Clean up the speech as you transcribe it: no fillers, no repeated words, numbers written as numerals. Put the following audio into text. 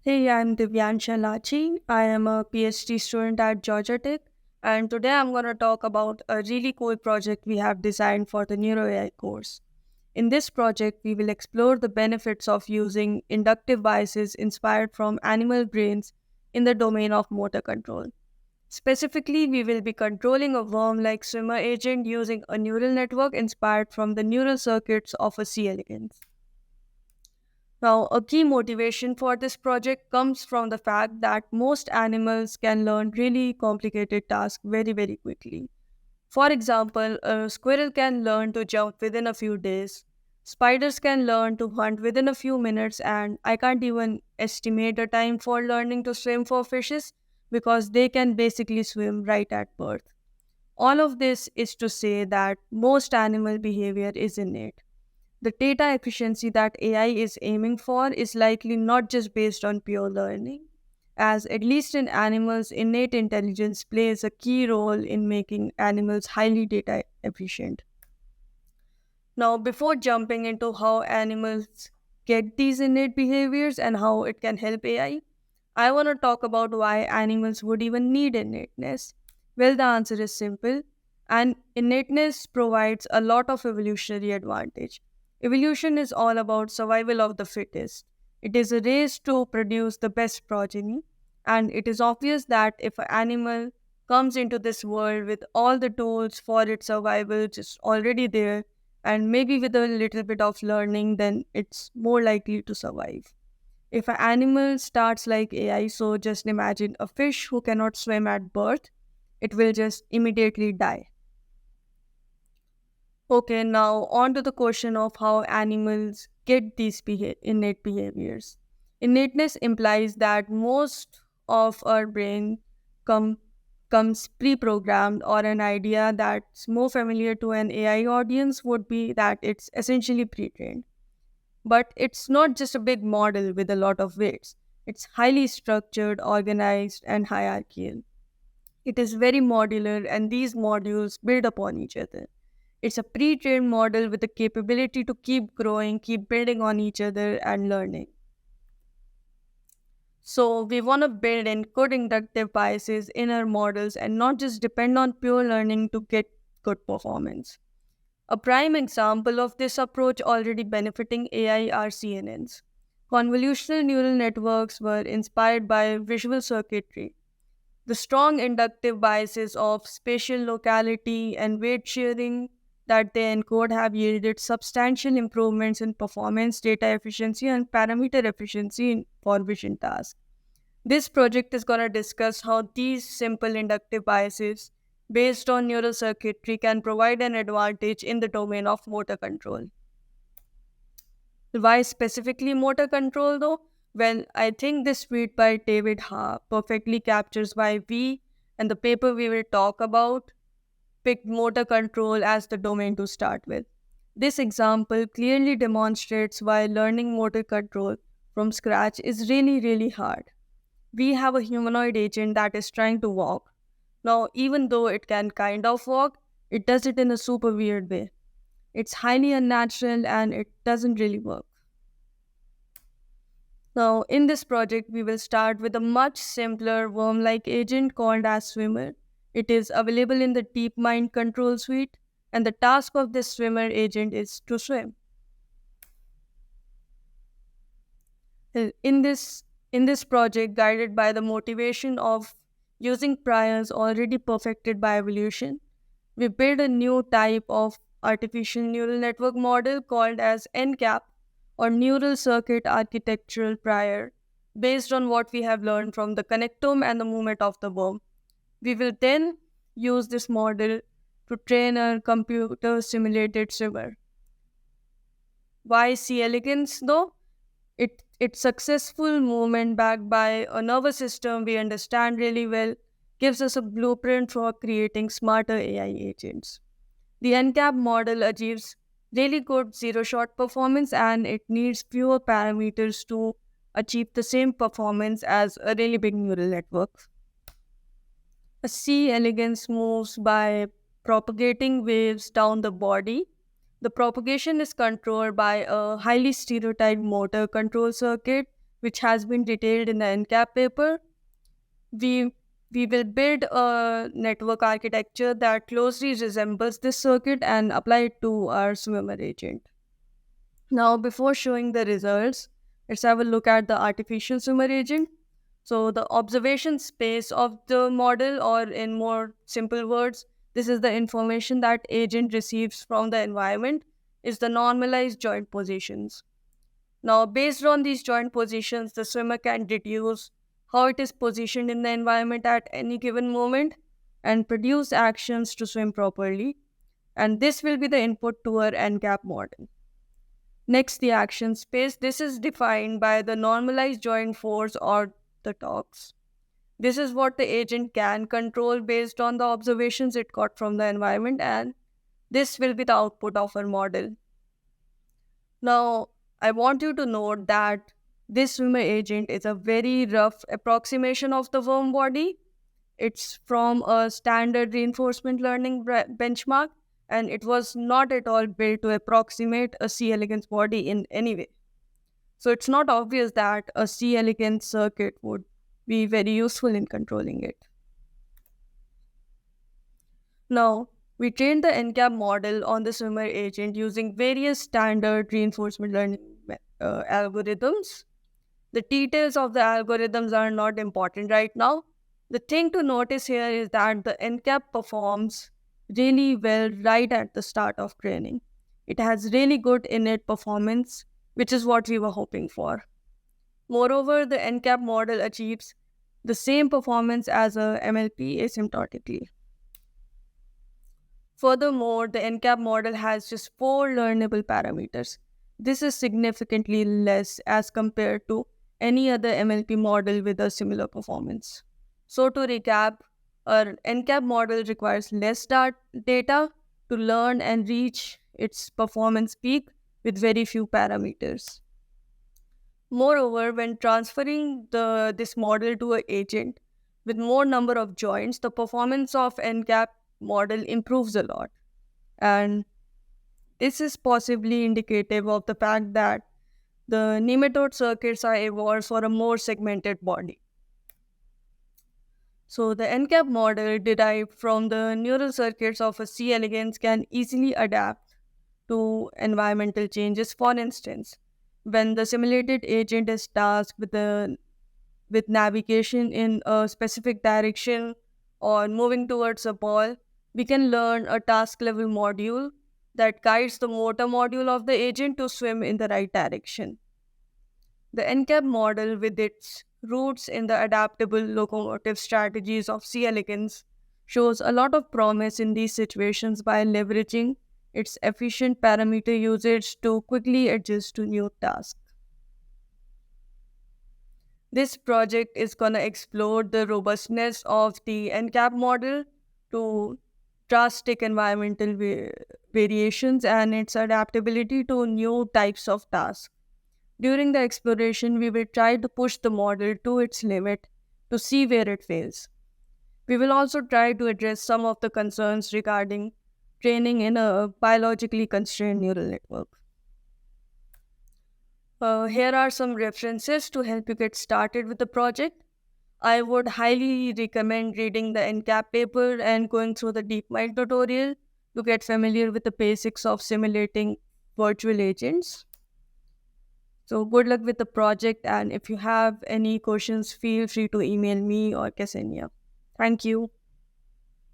Hey, I'm Divyansha Lachi. I am a PhD student at Georgia Tech, and today I'm going to talk about a really cool project we have designed for the Neuro AI course. In this project, we will explore the benefits of using inductive biases inspired from animal brains in the domain of motor control. Specifically, we will be controlling a worm like swimmer agent using a neural network inspired from the neural circuits of a C. elegans. Now, a key motivation for this project comes from the fact that most animals can learn really complicated tasks very quickly. For example, a squirrel can learn to jump within a few days. Spiders can learn to hunt within a few minutes, and I can't even estimate the time for learning to swim for fishes because they can basically swim right at birth. All of this is to say that most animal behavior is innate. The data efficiency that AI is aiming for is likely not just based on pure learning, as at least in animals, innate intelligence plays a key role in making animals highly data efficient. Now, before jumping into how animals get these innate behaviors and how it can help I want to talk about why animals would even need innateness. Well, the answer is simple, and innateness provides a lot of evolutionary advantage. Evolution is all about survival of the fittest. It is a race to produce the best progeny, and it is obvious that if an animal comes into this world with all the tools for its survival just already there, and maybe with a little bit of learning, then it's more likely to survive. If an animal starts like AI, so just imagine a fish who cannot swim at birth, it will just immediately die. Okay, now on to the question of how animals get these innate behaviors. Innateness implies that most of our brain come, comes pre-programmed, or an idea that's more familiar to an AI audience would be that it's essentially pre-trained. But it's not just a big model with a lot of weights. It's highly structured, organized, and hierarchical. It is very modular, and these modules build upon each other. It's a pre trained model with the capability to keep growing, keep building on each other, and learning. So, we want to build in good inductive biases in our models and not just depend on pure learning to get good performance. A prime example of this approach already benefiting AI are CNNs. Convolutional neural networks were inspired by visual circuitry. The strong inductive biases of spatial locality and weight sharing that they encode have yielded substantial improvements in performance, data efficiency, and parameter efficiency for vision tasks. This project is going to discuss how these simple inductive biases based on neural circuitry can provide an advantage in the domain of motor control. Why specifically motor control though? Well, I think this tweet by David Ha perfectly captures why we and the paper we will talk about picked motor control as the domain to start with. This example clearly demonstrates why learning motor control from scratch is really hard. We have a humanoid agent that is trying to walk. Now, even though it can kind of walk, it does it in a super weird way. It's highly unnatural and it doesn't really work. Now, in this project, we will start with a much simpler worm like agent called as Swimmer. It is available in the DeepMind control suite, and the task of this swimmer agent is to swim. In this project, guided by the motivation of using priors already perfected by evolution, we build a new type of artificial neural network model called as NCAP, or Neural Circuit Architectural Prior, based on what we have learned from the connectome and the movement of the worm. We will then use this model to train a computer simulated swimmer. Why C. elegans though? Its successful movement backed by a nervous system we understand really well gives us a blueprint for creating smarter AI agents. The NCAP model achieves really good zero shot performance, and it needs fewer parameters to achieve the same performance as a really big neural network. A C. elegans moves by propagating waves down the body. The propagation is controlled by a highly stereotyped motor control circuit, which has been detailed in the NCAP paper. We we will build a network architecture that closely resembles this circuit and apply it to our swimmer agent. Now, before showing the results, let's have a look at the artificial swimmer agent. So, the observation space of the model, or in more simple words, this is the information that agent receives from the environment, is the normalized joint positions. Now, based on these joint positions, the swimmer can deduce how it is positioned in the environment at any given moment and produce actions to swim properly. And this will be the input to our NCAP model. Next, the action space. This is defined by the normalized joint force, or the torques. This is what the agent can control based on the observations it got from the environment, and this will be the output of our model. Now, I want you to note that this swimmer agent is a very rough approximation of the worm body. It's from a standard reinforcement learning benchmark, and it was not at all built to approximate a C. elegans body in any way. So it's not obvious that a C. elegans circuit would be very useful in controlling it. Now, we trained the NCAP model on the swimmer agent using various standard reinforcement learning algorithms. The details of the algorithms are not important right now. The thing to notice here is that the NCAP performs really well right at the start of training. It has really good innate performance, which is what we were hoping for. Moreover, the NCAP model achieves the same performance as a MLP asymptotically. Furthermore, the NCAP model has just 4 learnable parameters. This is significantly less as compared to any other MLP model with a similar performance. So to recap, our NCAP model requires less data to learn and reach its performance peak with very few parameters. Moreover, when transferring this model to an agent with more number of joints, the performance of NCAP model improves a lot. And this is possibly indicative of the fact that the nematode circuits are evolved for a more segmented body. So the NCAP model derived from the neural circuits of a C. elegans can easily adapt to environmental changes. For instance, when the simulated agent is tasked with navigation in a specific direction or moving towards a ball, we can learn a task level module that guides the motor module of the agent to swim in the right direction. The NCAP model, with its roots in the adaptable locomotive strategies of C. elegans, shows a lot of promise in these situations by leveraging its efficient parameter usage to quickly adjust to new tasks. This project is going to explore the robustness of the NCAP model to drastic environmental variations and its adaptability to new types of tasks. During the exploration, we will try to push the model to its limit to see where it fails. We will also try to address some of the concerns regarding training in a biologically constrained neural network. Here are some references to help you get started with the project. I would highly recommend reading the NCAP paper and going through the DeepMind tutorial to get familiar with the basics of simulating virtual agents. So good luck with the project, and if you have any questions, feel free to email me or Ksenia. Thank you.